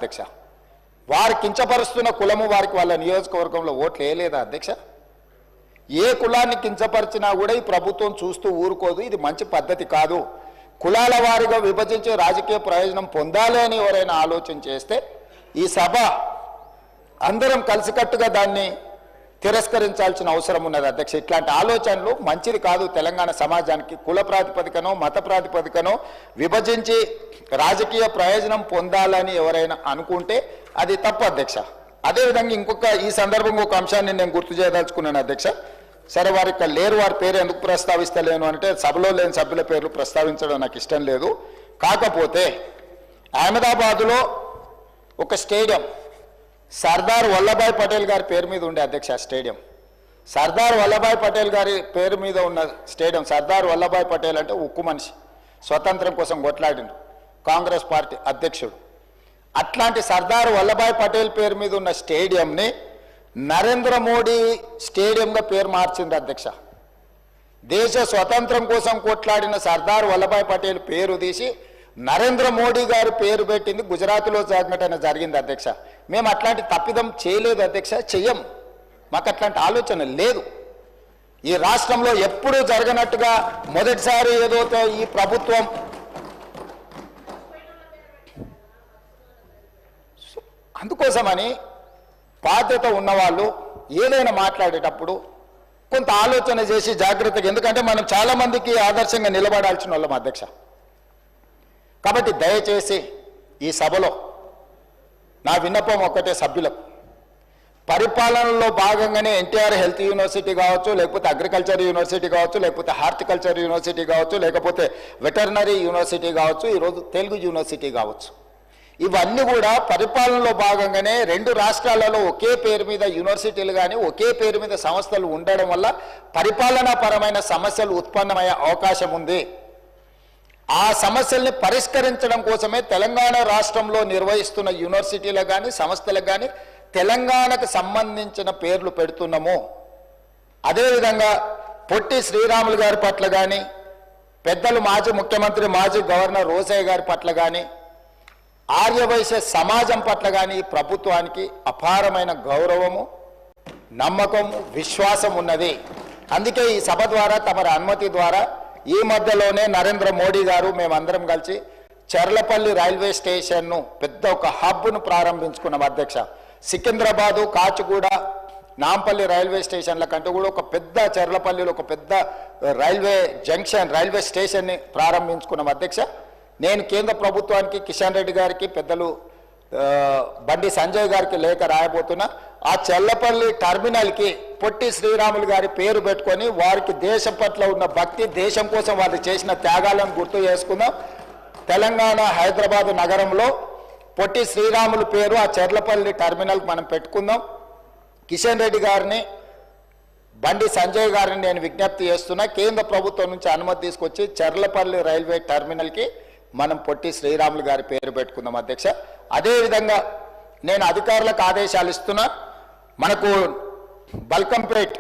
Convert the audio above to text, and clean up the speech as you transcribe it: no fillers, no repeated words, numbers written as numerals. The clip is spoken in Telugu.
అధ్యక్ష వారు కించపరుస్తున్న కులము వారికి వాళ్ళ నియోజకవర్గంలో ఓట్లు వేయలేదా అధ్యక్ష? ఏ కులాన్ని కించపరిచినా కూడా ఈ ప్రభుత్వం చూస్తూ ఊరుకోదు. ఇది మంచి పద్ధతి కాదు. కులాల వారీగా విభజించే రాజకీయ ప్రయోజనం పొందాలి అని ఎవరైనా ఆలోచన చేస్తే ఈ సభ అందరం కలిసికట్టుగా దాన్ని తిరస్కరించాల్సిన అవసరం ఉన్నది అధ్యక్ష. ఇట్లాంటి ఆలోచనలు మంచిది కాదు. తెలంగాణ సమాజానికి కుల ప్రాతిపదికనో మత ప్రాతిపదికనో విభజించి రాజకీయ ప్రయోజనం పొందాలని ఎవరైనా అనుకుంటే అది తప్పు అధ్యక్ష. అదేవిధంగా ఈ సందర్భంగా ఒక అంశాన్ని నేను గుర్తు చేయదలుచుకున్నాను అధ్యక్ష. సరే వారు ఇక్కడ లేరు, వారి పేరు ఎందుకు ప్రస్తావిస్తలేను అంటే సభలో లేని సభ్యుల పేర్లు ప్రస్తావించడం నాకు ఇష్టం లేదు. కాకపోతే అహ్మదాబాద్లో ఒక స్టేడియం సర్దార్ వల్లభాయ్ పటేల్ గారి పేరు మీద ఉండే అధ్యక్ష. స్టేడియం సర్దార్ వల్లభాయ్ పటేల్ గారి పేరు మీద ఉన్న స్టేడియం. సర్దార్ వల్లభాయ్ పటేల్ అంటే ఉక్కు మనిషి, స్వతంత్రం కోసం కొట్లాడిండు, కాంగ్రెస్ పార్టీ అధ్యక్షుడు. అట్లాంటి సర్దార్ వల్లభాయ్ పటేల్ పేరు మీద ఉన్న స్టేడియంని నరేంద్ర మోడీ స్టేడియంగా పేరు మార్చింది అధ్యక్ష. దేశ స్వతంత్రం కోసం కొట్లాడిన సర్దార్ వల్లభాయ్ పటేల్ పేరు తీసి నరేంద్ర మోడీ గారు పేరు పెట్టింది గుజరాత్లో సంఘటన జరిగింది అధ్యక్ష. మేము అట్లాంటి తప్పిదం చేయలేదు అధ్యక్ష, చెయ్యం. మాకు అట్లాంటి ఆలోచన లేదు. ఈ రాష్ట్రంలో ఎప్పుడూ జరగనట్టుగా మొదటిసారి ఏదో ఈ ప్రభుత్వం అందుకోసమని బాధ్యత ఉన్నవాళ్ళు ఏదైనా మాట్లాడేటప్పుడు కొంత ఆలోచన చేసి జాగ్రత్తగా, ఎందుకంటే మనం చాలామందికి ఆదర్శంగా నిలబడాల్సిన వాళ్ళం అధ్యక్ష. కాబట్టి దయచేసి ఈ సభలో నా విన్నపం ఒక్కటే సభ్యులకు, పరిపాలనలో భాగంగానే ఎన్టీఆర్ హెల్త్ యూనివర్సిటీ కావచ్చు, లేకపోతే అగ్రికల్చర్ యూనివర్సిటీ కావచ్చు, లేకపోతే హార్టికల్చర్ యూనివర్సిటీ కావచ్చు, లేకపోతే వెటర్నరీ యూనివర్సిటీ కావచ్చు, ఈరోజు తెలుగు యూనివర్సిటీ కావచ్చు, ఇవన్నీ కూడా పరిపాలనలో భాగంగానే రెండు రాష్ట్రాలలో ఒకే పేరు మీద యూనివర్సిటీలు కానీ ఒకే పేరు మీద సంస్థలు ఉండడం వల్ల పరిపాలనాపరమైన సమస్యలు ఉత్పన్నమయ్యే అవకాశం ఉంది. ఆ సమస్యల్ని పరిష్కరించడం కోసమే తెలంగాణ రాష్ట్రంలో నిర్వహిస్తున్న యూనివర్సిటీలకు కానీ సంస్థలకు కానీ తెలంగాణకు సంబంధించిన పేర్లు పెడుతున్నాము. అదేవిధంగా పొట్టి శ్రీరాములు గారి పట్ల కానీ, పెద్దలు మాజీ ముఖ్యమంత్రి మాజీ గవర్నర్ రోసయ్య గారి పట్ల కానీ, ఆర్యవైశ్య సమాజం పట్ల కానీ ప్రభుత్వానికి అపారమైన గౌరవము, నమ్మకము, విశ్వాసం ఉన్నది. అందుకే ఈ సభ ద్వారా తమరి అనుమతి ద్వారా ఈ మధ్యలోనే నరేంద్ర మోడీ గారు మేమందరం కలిసి చర్లపల్లి రైల్వే స్టేషన్ను పెద్ద ఒక హబ్ను ప్రారంభించుకున్నాం అధ్యక్ష. సికింద్రాబాదు, కాచిగూడ, నాంపల్లి రైల్వే స్టేషన్ల కంటే కూడా ఒక పెద్ద చర్లపల్లిలో ఒక పెద్ద రైల్వే జంక్షన్, రైల్వే స్టేషన్ని ప్రారంభించుకున్నాం అధ్యక్ష. నేను కేంద్ర ప్రభుత్వానికి, కిషన్ రెడ్డి గారికి, పెద్దలు బండి సంజయ్ గారికి లేఖ రాయబోతున్నా. ఆ చర్లపల్లి టర్మినల్కి పొట్టి శ్రీరాములు గారి పేరు పెట్టుకొని వారికి దేశం పట్ల ఉన్న భక్తి, దేశం కోసం వారు చేసిన త్యాగాలను గుర్తు చేసుకుందాం. తెలంగాణ హైదరాబాద్ నగరంలో పొట్టి శ్రీరాములు పేరు ఆ చర్లపల్లి టర్మినల్కి మనం పెట్టుకుందాం. కిషన్ రెడ్డి గారిని, బండి సంజయ్ గారిని నేను విజ్ఞప్తి చేస్తున్నా, కేంద్ర ప్రభుత్వం నుంచి అనుమతి తీసుకొచ్చి చర్లపల్లి రైల్వే టర్మినల్కి మనం పొట్టి శ్రీరాములు గారి పేరు పెట్టుకుందాం అధ్యక్ష. అదేవిధంగా నేను అధికారులకు ఆదేశాలు ఇస్తున్నా. మనకు బల్కంపేట్